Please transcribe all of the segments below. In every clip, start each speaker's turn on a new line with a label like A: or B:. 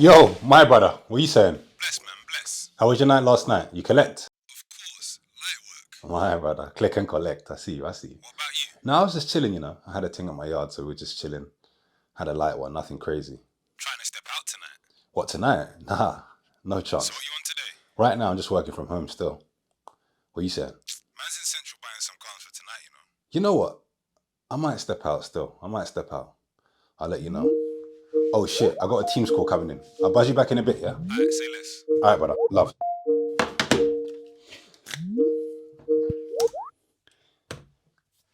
A: Yo, my brother, what you saying?
B: Bless, man, bless.
A: How was your night last night? You collect?
B: Of course, light work.
A: My brother, click and collect. I see you, I see you.
B: What about you?
A: No, I was just chilling, I had a thing at my yard, so we were just chilling. Had a light one, nothing crazy.
B: Trying to step out tonight.
A: What, tonight? Nah, no chance.
B: So what you on today?
A: Right now, I'm just working from home still. What you saying?
B: Man's in Central buying some cars for tonight, you know.
A: You know what? I might step out still. I'll let you know. Oh shit, I got a Teams call coming in. I'll buzz you back in a bit, yeah?
B: Alright, say less.
A: Alright, brother. Love.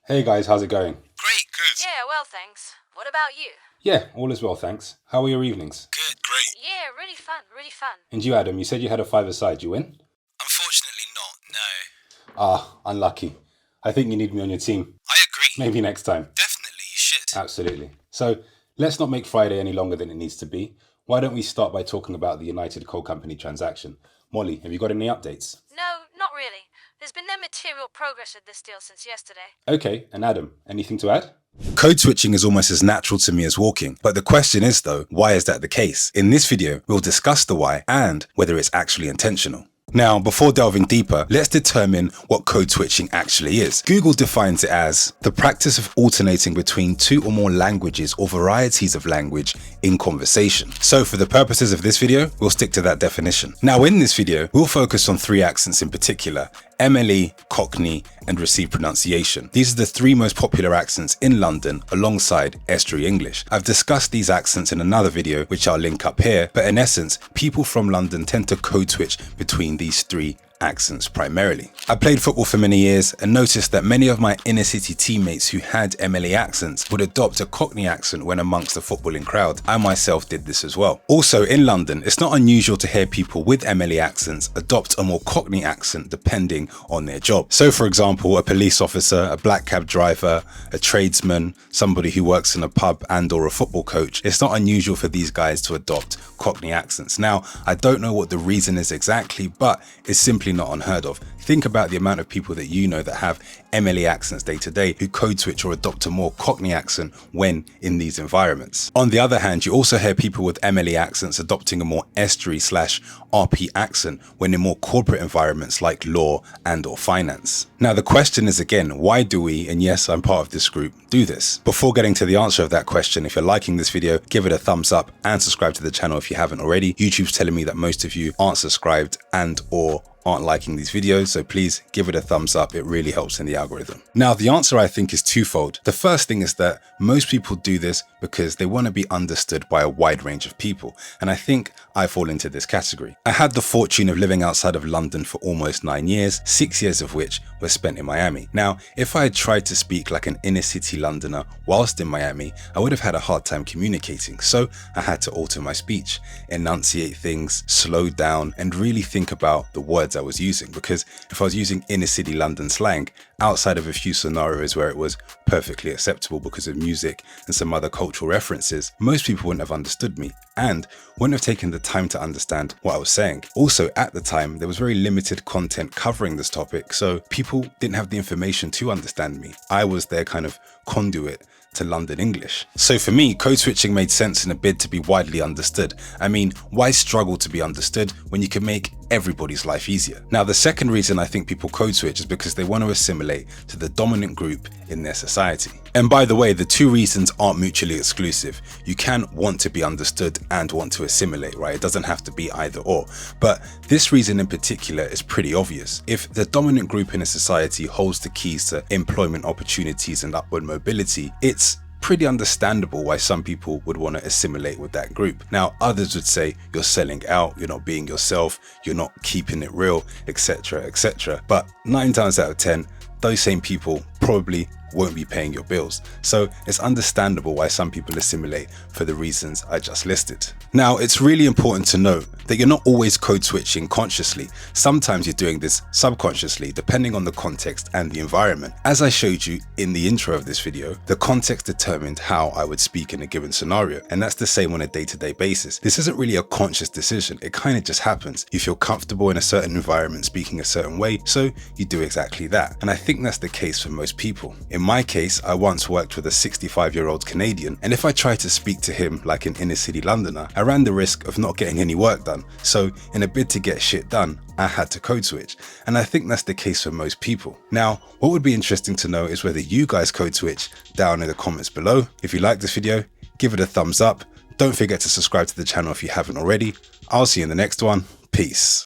A: Hey guys, how's it going?
B: Great, good.
C: Yeah, well, thanks. What about you?
A: Yeah, all is well, thanks. How were your evenings?
B: Good, great.
C: Yeah, really fun, really fun.
A: And you, Adam, you said you had a five-a-side. You win?
B: Unfortunately not, no.
A: Ah, unlucky. I think you need me on your team.
B: I agree.
A: Maybe next time.
B: Definitely, you should.
A: Absolutely. So let's not make Friday any longer than it needs to be. Why don't we start by talking about the United Coal Company transaction? Molly, have you got any updates?
C: No, not really. There's been no material progress with this deal since yesterday.
A: Okay, and Adam, anything to add?
D: Code switching is almost as natural to me as walking. But the question is though, why is that the case? In this video, we'll discuss the why and whether it's actually intentional. Now, before delving deeper, let's determine what code switching actually is. Google defines it as the practice of alternating between two or more languages or varieties of language in conversation. So for the purposes of this video, we'll stick to that definition. Now in this video, we'll focus on three accents in particular: MLE, Cockney, and received pronunciation. These are the three most popular accents in London alongside Estuary English. I've discussed these accents in another video, which I'll link up here, but in essence, people from London tend to code switch between these three accents primarily. I played football for many years and noticed that many of my inner city teammates who had MLE accents would adopt a Cockney accent when amongst the footballing crowd. I myself did this as well. Also in London, it's not unusual to hear people with MLE accents adopt a more Cockney accent depending on their job. So for example, a police officer, a black cab driver, a tradesman, somebody who works in a pub and or a football coach. It's not unusual for these guys to adopt Cockney accents. Now, I don't know what the reason is exactly, but it's simply not unheard of. Think about the amount of people that you know that have MLE accents day to day who code switch or adopt a more Cockney accent when in these environments. On the other hand, you also hear people with MLE accents adopting a more Estuary/RP accent when in more corporate environments like law and or finance. Now the question is again, why do we, and yes, I'm part of this group, do this? Before getting to the answer of that question, if you're liking this video, give it a thumbs up and subscribe to the channel if you haven't already. YouTube's telling me that most of you aren't subscribed and or aren't liking these videos, so please give it a thumbs up. It really helps in the algorithm. Now, the answer I think is twofold. The first thing is that most people do this because they want to be understood by a wide range of people, and I think I fall into this category. I had the fortune of living outside of London for almost 9 years, 6 years of which were spent in Miami. Now, if I had tried to speak like an inner city Londoner whilst in Miami, I would have had a hard time communicating, so I had to alter my speech, enunciate things, slow down, and really think about the words I was using, because if I was using inner city London slang outside of a few scenarios where it was perfectly acceptable because of music and some other cultural references, most people wouldn't have understood me and wouldn't have taken the time to understand what I was saying. Also, at the time, there was very limited content covering this topic, so people didn't have the information to understand me. I was their kind of conduit to London English. So for me, code switching made sense in a bid to be widely understood. I mean, why struggle to be understood when you can make everybody's life easier? Now, the second reason I think people code switch is because they want to assimilate to the dominant group in their society. And by the way, the two reasons aren't mutually exclusive. You can want to be understood and want to assimilate, right? It doesn't have to be either or. But this reason in particular is pretty obvious. If the dominant group in a society holds the keys to employment opportunities and upward mobility, it's pretty understandable why some people would want to assimilate with that group. Now, others would say you're selling out, you're not being yourself, you're not keeping it real, etc., etc. But 9 times out of 10, those same people probably won't be paying your bills. So it's understandable why some people assimilate for the reasons I just listed. Now, it's really important to note that you're not always code switching consciously. Sometimes you're doing this subconsciously, depending on the context and the environment. As I showed you in the intro of this video, the context determined how I would speak in a given scenario, and that's the same on a day-to-day basis. This isn't really a conscious decision, it kind of just happens. You feel comfortable in a certain environment speaking a certain way, so you do exactly that. And I think that's the case for most people. In my case, I once worked with a 65-year-old Canadian, and if I tried to speak to him like an inner city Londoner, I ran the risk of not getting any work done. So in a bid to get shit done, I had to code switch, and I think that's the case for most people. Now, what would be interesting to know is whether you guys code switch down in the comments below. If you like this video, give it a thumbs up. Don't forget to subscribe to the channel if you haven't already. I'll see you in the next one. Peace.